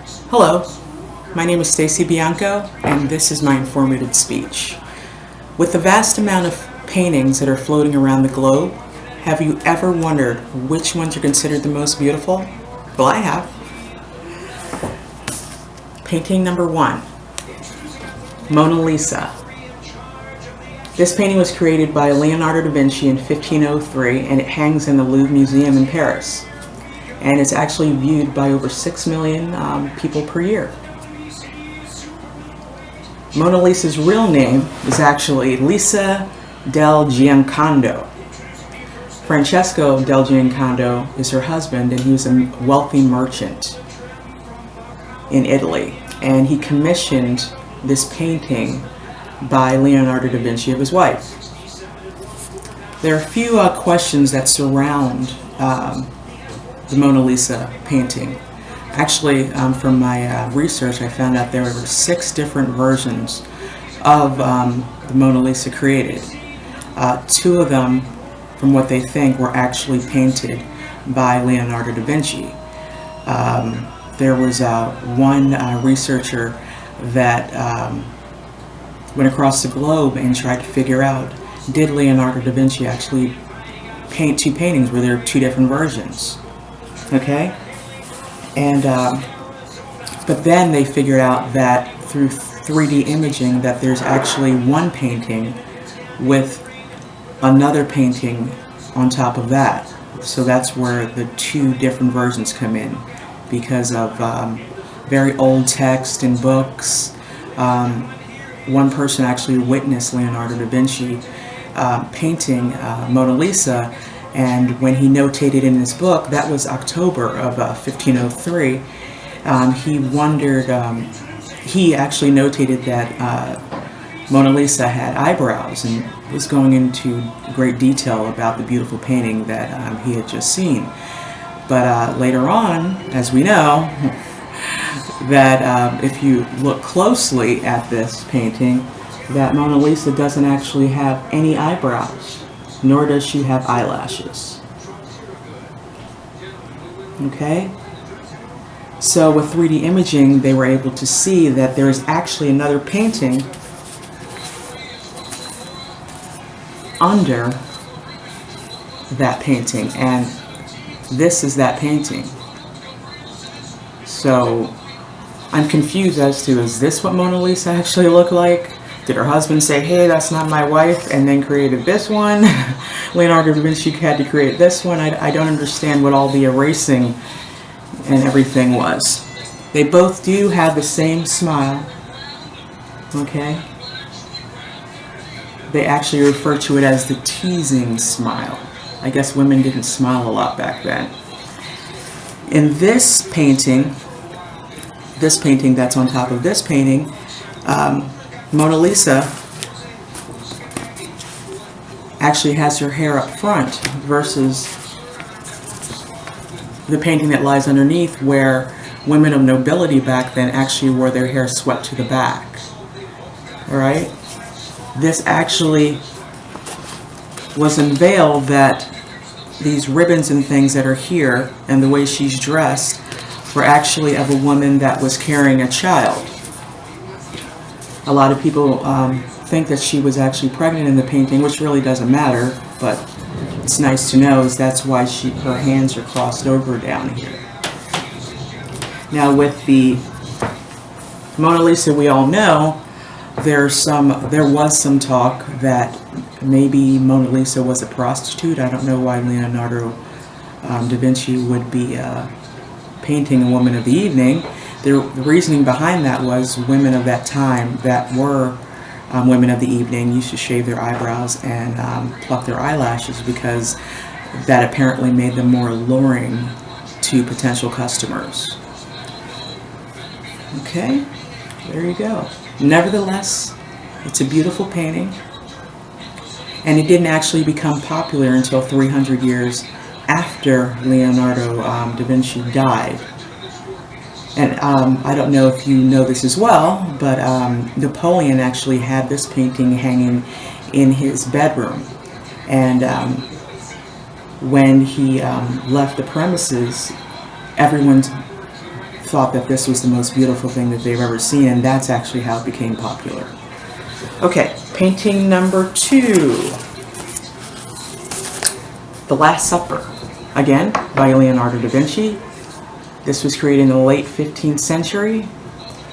Hello, my name is Stacy Bianco, and this is my informative speech. With the vast amount of paintings that are floating around the globe, have you ever wondered which ones are considered the most beautiful? Well, I have. Painting number 1, Mona Lisa. This painting was created by Leonardo da Vinci in 1503, and it hangs in the Louvre Museum in Paris. And it's actually viewed by over 6 million people per year. Mona Lisa's real name is actually Lisa del Giancondo. Francesco del Giancondo is her husband, and he was a wealthy merchant in Italy. And he commissioned this painting by Leonardo da Vinci of his wife. There are a few questions that surround the Mona Lisa painting. Actually, from my research, I found out there were 6 different versions of the Mona Lisa created. 2 of them, from what they think, were actually painted by Leonardo da Vinci. There was one researcher that went across the globe and tried to figure out, did Leonardo da Vinci actually paint 2 paintings? Were there 2 different versions? Okay? And but then they figured out that through 3D imaging that there's actually one painting with another painting on top of that. So that's where the 2 different versions come in, because of very old text in books. One person actually witnessed Leonardo da Vinci painting Mona Lisa, and when he notated in his book, that was October of 1503, he wondered, he actually notated that Mona Lisa had eyebrows, and was going into great detail about the beautiful painting that he had just seen. But later on, as we know, that if you look closely at this painting, that Mona Lisa doesn't actually have any eyebrows, nor does she have eyelashes. Okay? So with 3D imaging, they were able to see that there is actually another painting under that painting, and this is that painting. So I'm confused as to, is this what Mona Lisa actually looked like? Did her husband say, hey, that's not my wife, and then created this one? Leonardo da Vinci had to create this one. I don't understand what all the erasing and everything was. They both do have the same smile. Okay? They actually refer to it as the teasing smile. I guess women didn't smile a lot back then. In this painting that's on top of this painting, Mona Lisa actually has her hair up front versus the painting that lies underneath, where women of nobility back then actually wore their hair swept to the back. Alright? This actually was unveiled that these ribbons and things that are here and the way she's dressed were actually of a woman that was carrying a child. A lot of people think that she was actually pregnant in the painting, which really doesn't matter, but it's nice to know is that's why her hands are crossed over down here. Now with the Mona Lisa, we all know there was some talk that maybe Mona Lisa was a prostitute. I don't know why Leonardo da Vinci would be painting a woman of the evening. The reasoning behind that was women of that time that were women of the evening used to shave their eyebrows and pluck their eyelashes, because that apparently made them more alluring to potential customers. Okay, there you go. Nevertheless, it's a beautiful painting, and it didn't actually become popular until 300 years after Leonardo da Vinci died. And I don't know if you know this as well, but Napoleon actually had this painting hanging in his bedroom. And when he left the premises, everyone thought that this was the most beautiful thing that they've ever seen, and that's actually how it became popular. Okay, painting number 2. The Last Supper, again by Leonardo da Vinci. This was created in the late 15th century.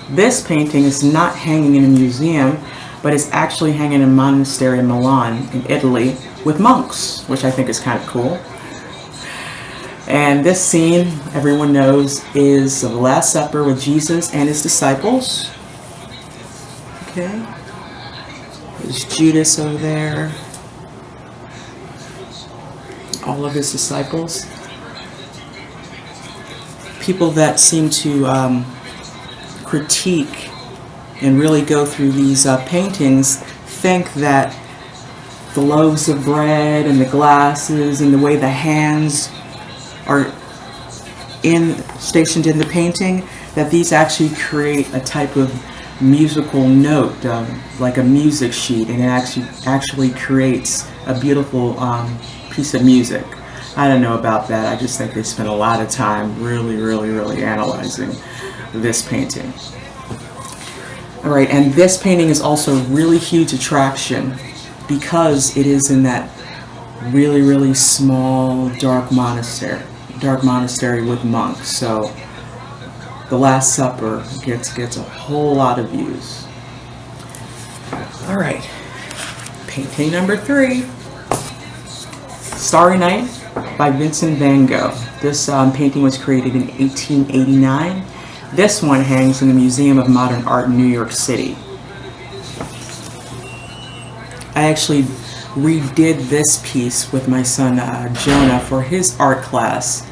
This painting is not hanging in a museum, but it's actually hanging in a monastery in Milan, in Italy, with monks, which I think is kind of cool. And this scene, everyone knows, is the Last Supper with Jesus and his disciples. Okay. There's Judas over there. All of his disciples. People that seem to critique and really go through these paintings think that the loaves of bread and the glasses and the way the hands are stationed in the painting, that these actually create a type of musical note, like a music sheet, and it actually creates a beautiful piece of music. I don't know about that. I just think they spent a lot of time really analyzing this painting. Alright, and this painting is also a really huge attraction because it is in that really small dark monastery with monks. So the Last Supper gets a whole lot of views. Alright, painting number 3, Starry Night by Vincent van Gogh. This painting was created in 1889. This one hangs in the Museum of Modern Art in New York City. I actually redid this piece with my son Jonah for his art class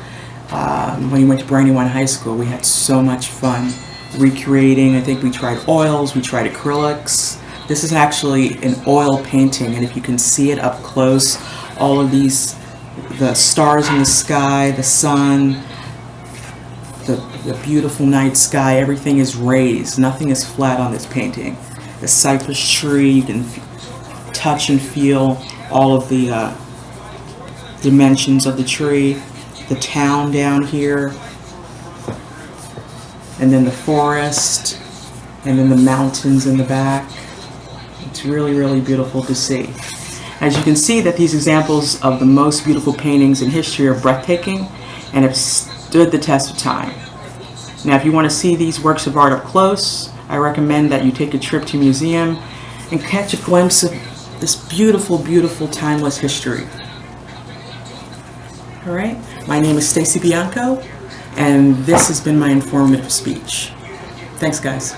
when he went to Brandywine High School. We had so much fun recreating. I think we tried oils, we tried acrylics. This is actually an oil painting, and if you can see it up close, all of these, the stars in the sky, the sun, the beautiful night sky, everything is raised. Nothing is flat on this painting. The cypress tree, you can touch and feel all of the dimensions of the tree. The town down here, and then the forest, and then the mountains in the back. It's really beautiful to see. As you can see, that these examples of the most beautiful paintings in history are breathtaking and have stood the test of time. Now, if you want to see these works of art up close, I recommend that you take a trip to a museum and catch a glimpse of this beautiful timeless history. Alright, my name is Stacy Bianco, and this has been my informative speech. Thanks, guys.